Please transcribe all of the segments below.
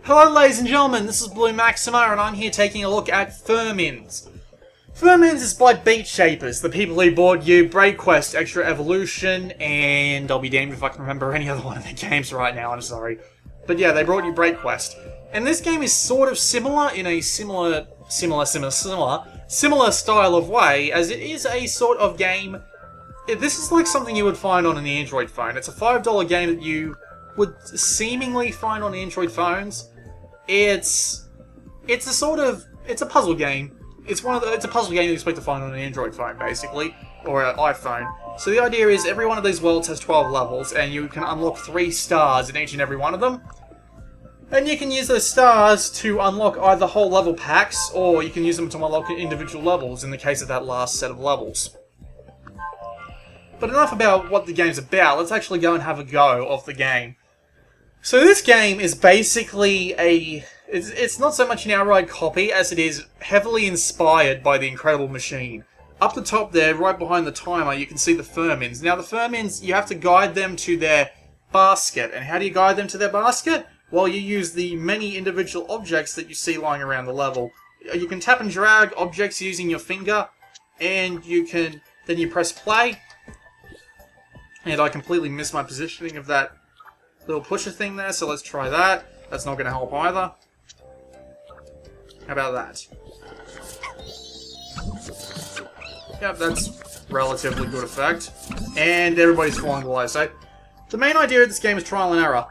Hello ladies and gentlemen, this is Blue Maxima and I'm here taking a look at Furmins. Furmins is by Beat Shapers, the people who bought you Break Quest, Extra Evolution, and I'll be damned if I can remember any other one of their games right now, I'm sorry. But yeah, they brought you Break Quest. And this game is sort of similar in a similar style of way, as it is a sort of game. This is like something you would find on an Android phone. It's a $5 game that you would seemingly find on Android phones. It's a puzzle game. It's a puzzle game you expect to find on an Android phone, basically, or an iPhone. So the idea is every one of these worlds has 12 levels, and you can unlock 3 stars in each and every one of them. And you can use those stars to unlock either whole level packs, or you can use them to unlock individual levels in the case of that last set of levels. But enough about what the game's about, let's actually go and have a go of the game. So this game is basically it's not so much an outright copy as it is heavily inspired by the Incredible Machine. Up the top there, right behind the timer, you can see the Furmins. Now the Furmins, you have to guide them to their basket. And how do you guide them to their basket? Well, you use the many individual objects that you see lying around the level. You can tap and drag objects using your finger, and then you press play. And I completely missed my positioning of that little pusher thing there, so let's try that. That's not going to help either. How about that? Yep, that's relatively good effect. And everybody's falling below. So, the main idea of this game is trial and error.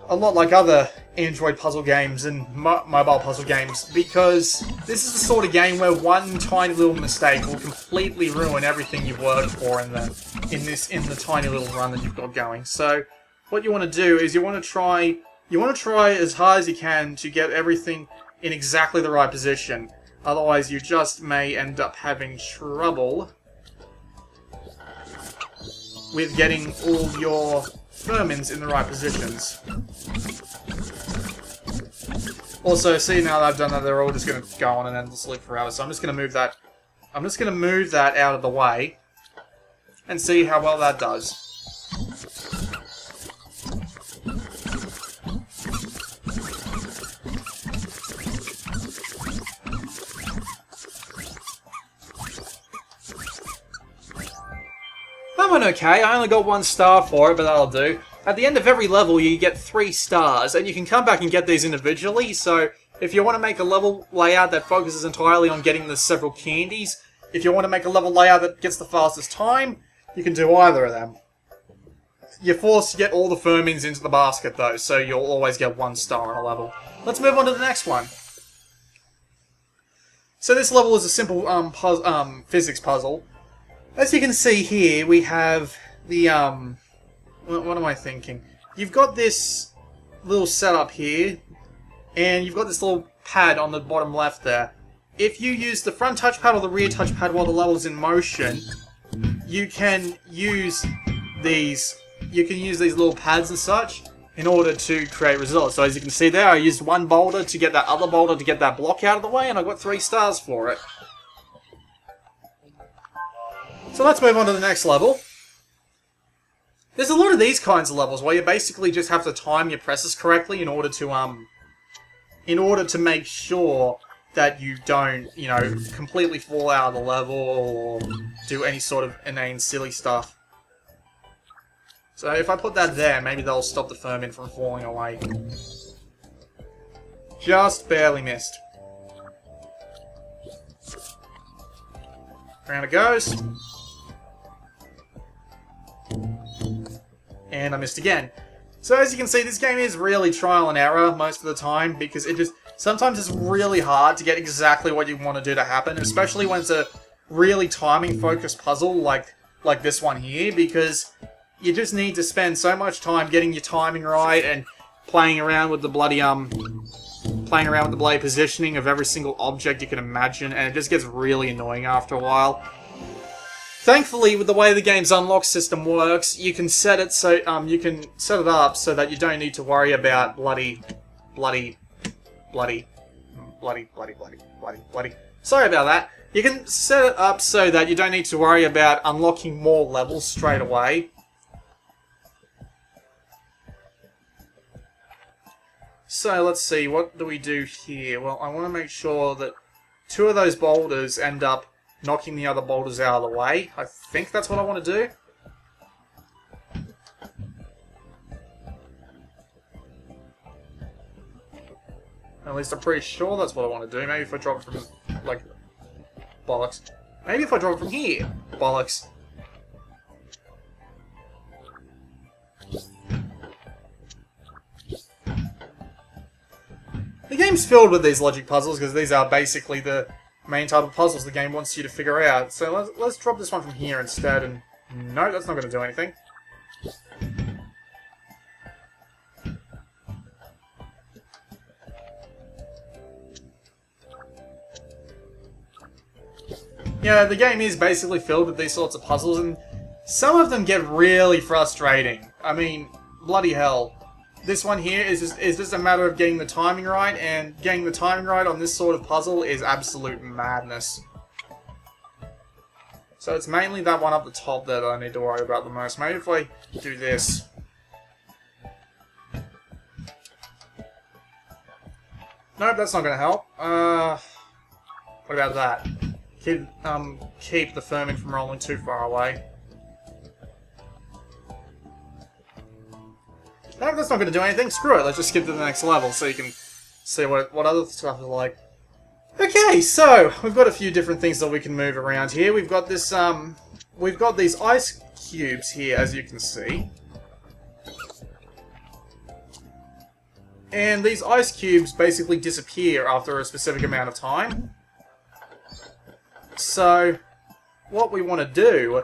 A lot like other Android puzzle games and mobile puzzle games, because this is the sort of game where one tiny little mistake will completely ruin everything you've worked for in the tiny little run that you've got going. So, what you want to do is you want to try as hard as you can to get everything in exactly the right position. Otherwise, you just may end up having trouble with getting all your Furmins in the right positions. Also, see, now that I've done that, they're all just going to go on and endlessly forever. So I'm just going to move that. I'm just going to move that out of the way and see how well that does. That went okay. I only got 1 star for it, but that'll do. At the end of every level, you get 3 stars, and you can come back and get these individually, so if you want to make a level layout that focuses entirely on getting the several candies, if you want to make a level layout that gets the fastest time, you can do either of them. You're forced to get all the Furmins into the basket, though, so you'll always get 1 star on a level. Let's move on to the next one. So this level is a simple physics puzzle. As you can see here, we have the, what am I thinking? You've got this little setup here, and you've got this little pad on the bottom left there. If you use the front touchpad or the rear touchpad while the level is in motion, you can use these little pads and such in order to create results. So as you can see there, I used 1 boulder to get that other boulder to get that block out of the way, and I got 3 stars for it. So let's move on to the next level. There's a lot of these kinds of levels where you basically just have to time your presses correctly in order to make sure that you don't, completely fall out of the level or do any sort of inane silly stuff. So if I put that there, maybe that'll stop the Furmin from falling away. Just barely missed. Around it goes. And I missed again. So as you can see, this game is really trial and error most of the time, because sometimes it's really hard to get exactly what you want to do to happen, especially when it's a really timing focused puzzle like this one here, because you just need to spend so much time getting your timing right and playing around with the bloody positioning of every single object you can imagine, and it just gets really annoying after a while. Thankfully, with the way the game's unlock system works, you can set it up so that you don't need to worry about bloody. Sorry about that. You can set it up so that you don't need to worry about unlocking more levels straight away. So let's see, what do we do here? Well, I want to make sure that 2 of those boulders end up knocking the other boulders out of the way. I think that's what I want to do. At least I'm pretty sure that's what I want to do. Maybe if I drop it from, like, bollocks. Maybe if I drop it from here. Bollocks. The game's filled with these logic puzzles because these are basically the main type of puzzles the game wants you to figure out. So let's drop this one from here instead, and no, that's not going to do anything. Yeah, the game is basically filled with these sorts of puzzles, and some of them get really frustrating. I mean, bloody hell. This one here is just a matter of getting the timing right, and getting the timing right on this sort of puzzle is absolute madness. So it's mainly that one up the top that I need to worry about the most. Maybe if I do this. Nope, that's not going to help. What about that? Keep the Furmin from rolling too far away. No, that's not going to do anything. Screw it. Let's just skip to the next level so you can see what other stuff is like. Okay, so we've got a few different things that we can move around here. We've got this, we've got these ice cubes here, as you can see. And these ice cubes basically disappear after a specific amount of time. So, what we want to do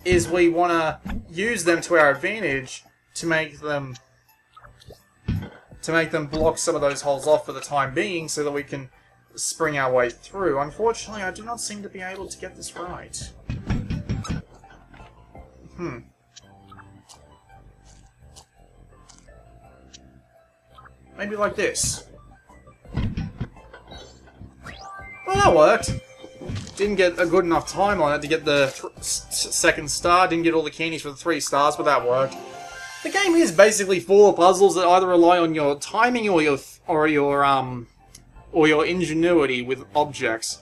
is we want to use them to our advantage to make them block some of those holes off for the time being so that we can spring our way through. Unfortunately, I do not seem to be able to get this right. Maybe like this. Well, that worked. Didn't get a good enough time on it to get the second star. Didn't get all the candies for the 3 stars, but that worked. The game is basically full of puzzles that either rely on your timing or your ingenuity with objects,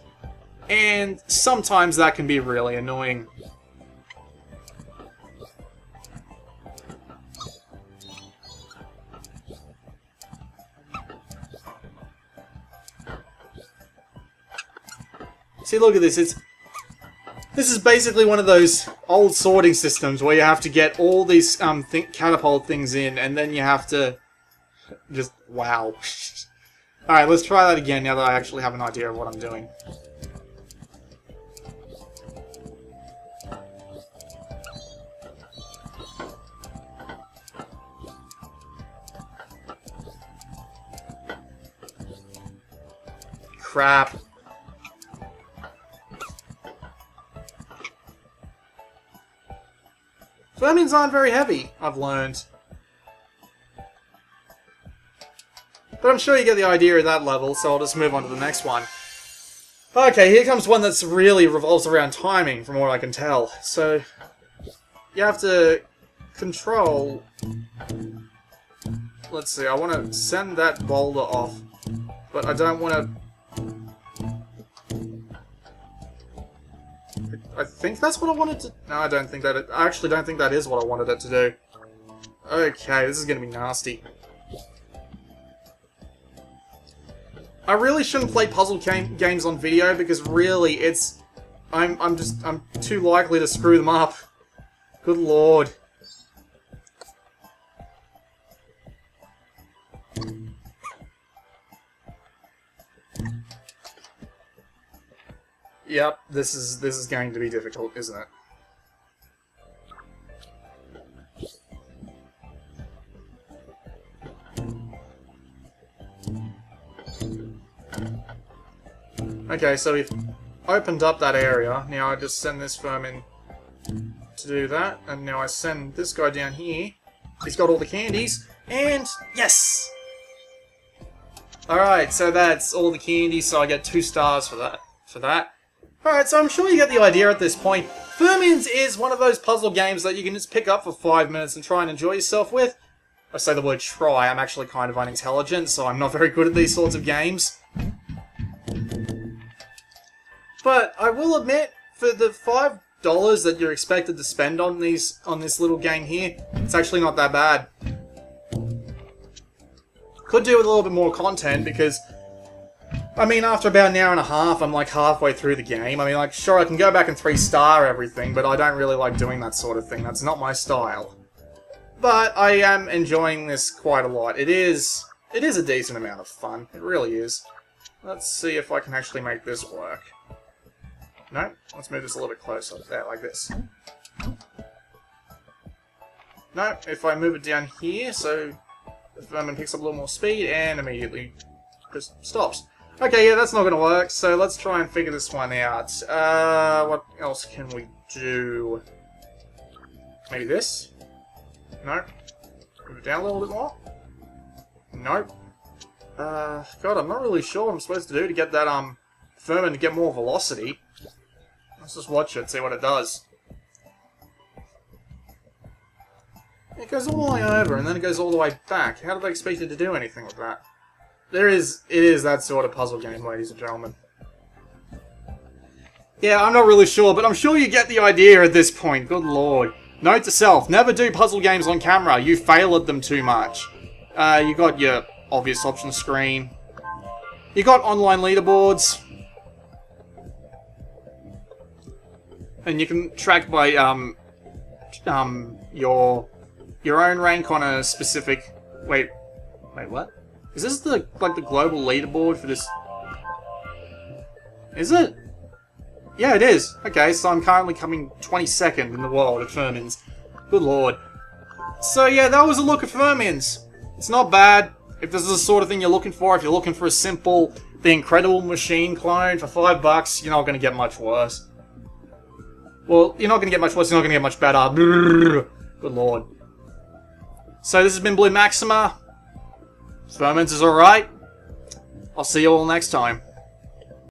and sometimes that can be really annoying. See, look at this. This is basically one of those old sorting systems where you have to get all these catapult things in, and then you have to just wow. Alright, let's try that again now that I actually have an idea of what I'm doing. Crap. Furmins aren't very heavy, I've learned. But I'm sure you get the idea of that level, so I'll just move on to the next one. Okay, here comes one that's really revolves around timing, from what I can tell. So, you have to control... Let's see, I want to send that boulder off, but I don't want to... I think that's what I wanted to... No, I don't think that... I actually don't think that is what I wanted it to do. Okay, this is going to be nasty. I really shouldn't play puzzle games on video because really it's... I'm too likely to screw them up. Good lord. Yep, this is going to be difficult, isn't it? Okay, so we've opened up that area. Now I just send this Furmin to do that, and now I send this guy down here. He's got all the candies, and yes! Alright, so that's all the candies, so I get 2 stars for that. Alright, so I'm sure you get the idea at this point. Furmins is one of those puzzle games that you can just pick up for 5 minutes and try and enjoy yourself with. I say the word try, I'm actually kind of unintelligent, so I'm not very good at these sorts of games. But I will admit, for the $5 that you're expected to spend on this little game here, it's actually not that bad. Could do with a little bit more content, because I mean, after about an hour and a half, I'm like halfway through the game. I mean, like, sure, I can go back and 3-star everything, but I don't really like doing that sort of thing. That's not my style. But I am enjoying this quite a lot. It is a decent amount of fun. It really is. Let's see if I can actually make this work. No? Let's move this a little bit closer. There, like this. No, if I move it down here, so the Furmin picks up a little more speed, and immediately just stops. Okay, yeah, that's not going to work, so let's try and figure this one out. What else can we do? Maybe this? No. Move it down a little bit more? Nope. God, I'm not really sure what I'm supposed to do to get that, Furmin to get more velocity. Let's just watch it, see what it does. It goes all the way over, and then it goes all the way back. How do they expect it to do anything with that? It is that sort of puzzle game, ladies and gentlemen. Yeah, I'm not really sure, but I'm sure you get the idea at this point. Good lord. Note to self, never do puzzle games on camera. You fail at them too much. You got your obvious options screen. You got online leaderboards. And you can track by, your own rank on a specific... Wait, what? Is this the global leaderboard for this? Is it? Yeah, it is. Okay, so I'm currently coming 22nd in the world at Furmins. Good lord. So yeah, that was a look at Furmins. It's not bad. If this is the sort of thing you're looking for, if you're looking for a simple, The Incredible Machine clone for $5, you're not going to get much worse. Well, you're not going to get much worse, you're not going to get much better. Brrr. Good lord. So this has been Blue Maxima. Furmins is alright. I'll see you all next time.